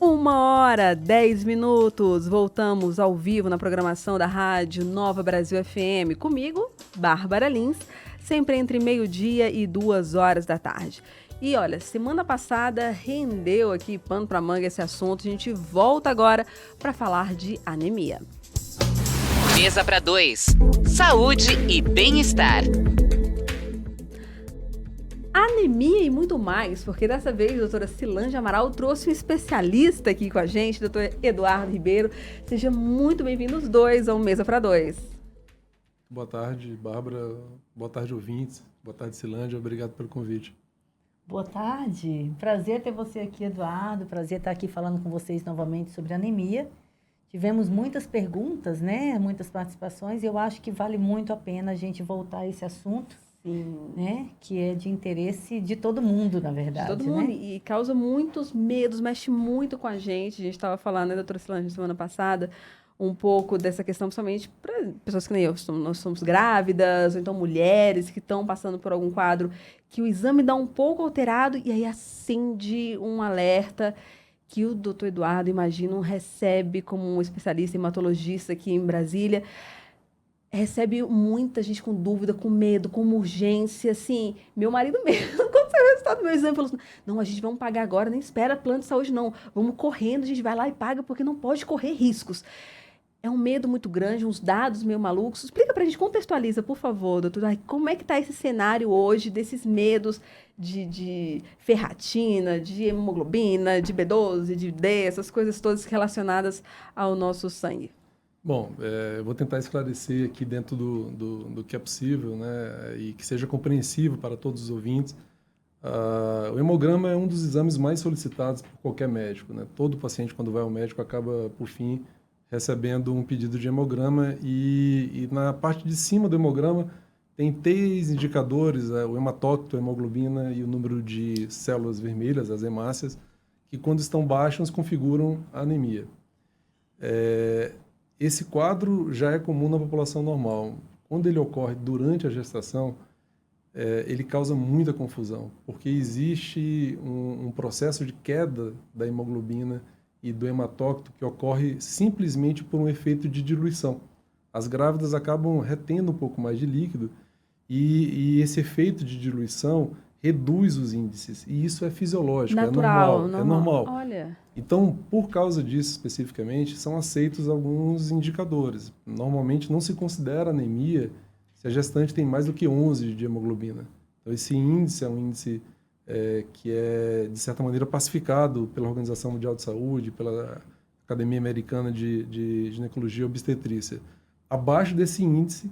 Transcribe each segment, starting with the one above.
1h10. Voltamos ao vivo na programação da Rádio Nova Brasil FM. Comigo, Bárbara Lins, sempre entre meio-dia e 2h da tarde. E olha, semana passada rendeu aqui pano pra manga esse assunto. A gente volta agora para falar de anemia. Mesa para dois. Saúde e bem-estar. Anemia e muito mais, porque dessa vez a doutora Cilange Amaral trouxe um especialista aqui com a gente, doutor Eduardo Ribeiro. Seja muito bem-vindos os dois ao Mesa para Dois. Boa tarde, Bárbara. Boa tarde, ouvintes. Boa tarde, Cilange. Obrigado pelo convite. Boa tarde. Prazer ter você aqui, Eduardo. Prazer estar aqui falando com vocês novamente sobre anemia. Tivemos muitas perguntas, né? Muitas participações. Eu acho que vale muito a pena a gente voltar a esse assunto. Sim. Né? Que é de interesse de todo mundo, na verdade. De todo mundo, né? E causa muitos medos, mexe muito com a gente. A gente estava falando, né, doutora Cilange, semana passada, um pouco dessa questão, principalmente para pessoas que nem eu, nós somos grávidas, ou então mulheres que estão passando por algum quadro que o exame dá um pouco alterado e aí acende um alerta que o doutor Eduardo, imagino, recebe como um especialista hematologista aqui em Brasília. Recebe muita gente com dúvida, com medo, com urgência, assim. Meu marido mesmo, quando saiu o resultado do meu exame, falou assim, não, a gente vamos pagar agora, nem espera plano de saúde, não. Vamos correndo, a gente vai lá e paga, porque não pode correr riscos. É um medo muito grande, uns dados meio malucos. Explica pra gente, contextualiza, por favor, doutor. Como é que tá esse cenário hoje, desses medos de ferratina, de hemoglobina, de B12, de D, essas coisas todas relacionadas ao nosso sangue? Bom, eu vou tentar esclarecer aqui dentro do que é possível, né, e que seja compreensível para todos os ouvintes. O hemograma é um dos exames mais solicitados por qualquer médico, né? Todo paciente, quando vai ao médico, acaba, por fim, recebendo um pedido de hemograma e na parte de cima do hemograma tem 3 indicadores, o hematócrito, a hemoglobina e o número de células vermelhas, as hemácias, que quando estão baixas configuram a anemia. Esse quadro já é comum na população normal. Quando ele ocorre durante a gestação, ele causa muita confusão, porque existe um processo de queda da hemoglobina e do hematócrito que ocorre simplesmente por um efeito de diluição. As grávidas acabam retendo um pouco mais de líquido e esse efeito de diluição reduz os índices. E isso é fisiológico, Natural, é normal. Olha. Então, por causa disso especificamente, são aceitos alguns indicadores. Normalmente não se considera anemia se a gestante tem mais do que 11 de hemoglobina. Então, esse índice é um índice que é, de certa maneira, pacificado pela Organização Mundial de Saúde, pela Academia Americana de Ginecologia e Obstetrícia. Abaixo desse índice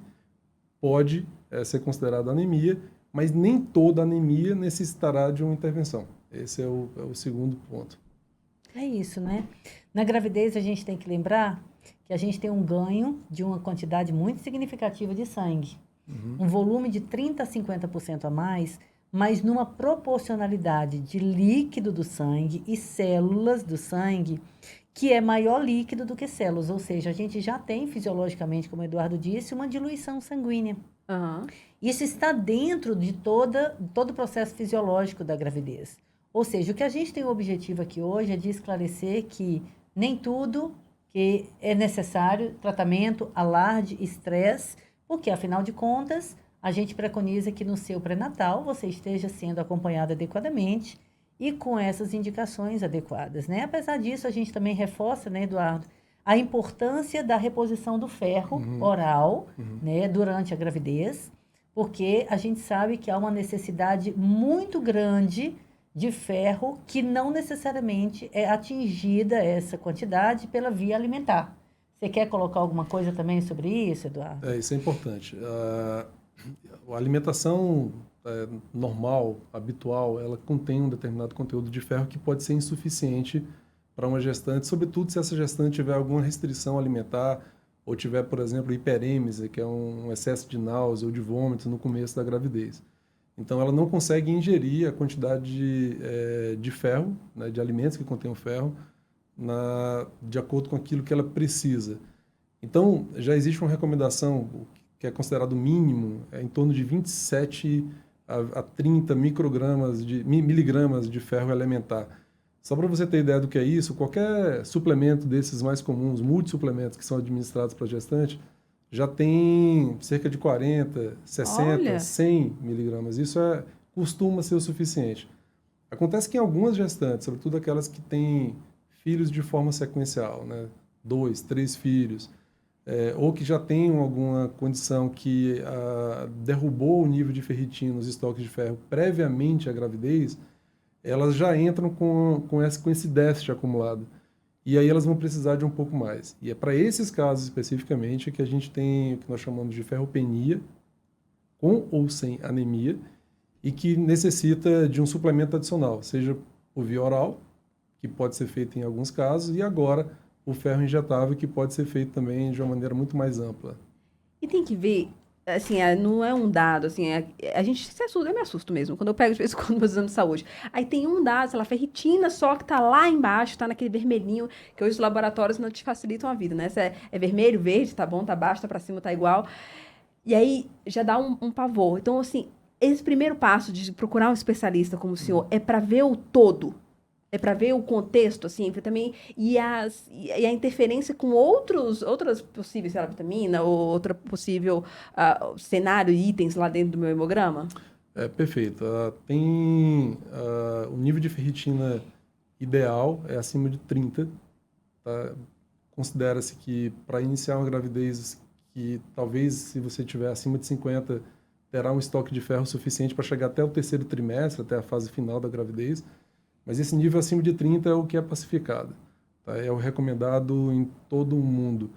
pode ser considerado anemia, mas nem toda anemia necessitará de uma intervenção. Esse é o segundo ponto. É isso, né? Na gravidez, a gente tem que lembrar que a gente tem um ganho de uma quantidade muito significativa de sangue. Um volume de 30% a 50% a mais, mas numa proporcionalidade de líquido do sangue e células do sangue, que é maior líquido do que células. Ou seja, a gente já tem fisiologicamente, como o Eduardo disse, uma diluição sanguínea. Uhum. Isso está dentro de todo o processo fisiológico da gravidez. Ou seja, o que a gente tem o objetivo aqui hoje é de esclarecer que nem tudo que é necessário tratamento, alarde, estresse, porque, afinal de contas, a gente preconiza que no seu pré-natal você esteja sendo acompanhado adequadamente e com essas indicações adequadas, né? Apesar disso, a gente também reforça, né, Eduardo, a importância da reposição do ferro oral, né, durante a gravidez, porque a gente sabe que há uma necessidade muito grande de ferro que não necessariamente é atingida essa quantidade pela via alimentar. Você quer colocar alguma coisa também sobre isso, Eduardo? Isso é importante. A alimentação normal, habitual, ela contém um determinado conteúdo de ferro que pode ser insuficiente para uma gestante, sobretudo se essa gestante tiver alguma restrição alimentar ou tiver, por exemplo, hiperêmese, que é um excesso de náusea ou de vômito no começo da gravidez. Então, ela não consegue ingerir a quantidade de ferro, né, de alimentos que contêm o ferro, de acordo com aquilo que ela precisa. Então, já existe uma recomendação que é considerado mínimo, em torno de 27 a 30 miligramas de ferro elementar. Só para você ter ideia do que é isso, qualquer suplemento desses mais comuns, multissuplementos que são administrados para gestante, já tem cerca de 40, 60, Olha. 100 miligramas. Isso costuma ser o suficiente. Acontece que em algumas gestantes, sobretudo aquelas que têm filhos de forma sequencial, né? 2, 3 filhos, ou que já tenham alguma condição que derrubou o nível de ferritina nos estoques de ferro previamente à gravidez, elas já entram com esse déficit acumulado. E aí elas vão precisar de um pouco mais. E é para esses casos especificamente que a gente tem o que nós chamamos de ferropenia, com ou sem anemia, e que necessita de um suplemento adicional, seja por via oral, que pode ser feito em alguns casos, e agora o ferro injetável, que pode ser feito também de uma maneira muito mais ampla. E tem que ver, assim, não é um dado, assim, a gente se assusta, eu me assusto mesmo, quando eu pego de vez em quando meus exames de saúde. Aí tem um dado, sei lá, ferritina só que tá lá embaixo, tá naquele vermelhinho, que hoje os laboratórios não te facilitam a vida, né? Se é vermelho, verde, tá bom, tá baixo, tá pra cima, tá igual. E aí já dá um pavor. Então, assim, esse primeiro passo de procurar um especialista como o senhor é para ver o todo. É para ver o contexto, assim, também, e a interferência com outras possíveis, sei lá, vitamina, ou outra possível cenário e itens lá dentro do meu hemograma? Perfeito. O nível de ferritina ideal é acima de 30. Tá? Considera-se que para iniciar uma gravidez, que talvez se você tiver acima de 50, terá um estoque de ferro suficiente para chegar até o terceiro trimestre, até a fase final da gravidez. Mas esse nível acima de 30 é o que é pacificado. Tá? É o recomendado em todo o mundo.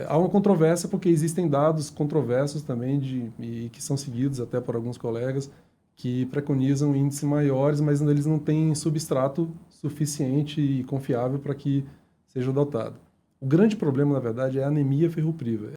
Há uma controvérsia porque existem dados controversos também e que são seguidos até por alguns colegas que preconizam índices maiores, mas eles não têm substrato suficiente e confiável para que seja adotado. O grande problema, na verdade, é a anemia ferropriva.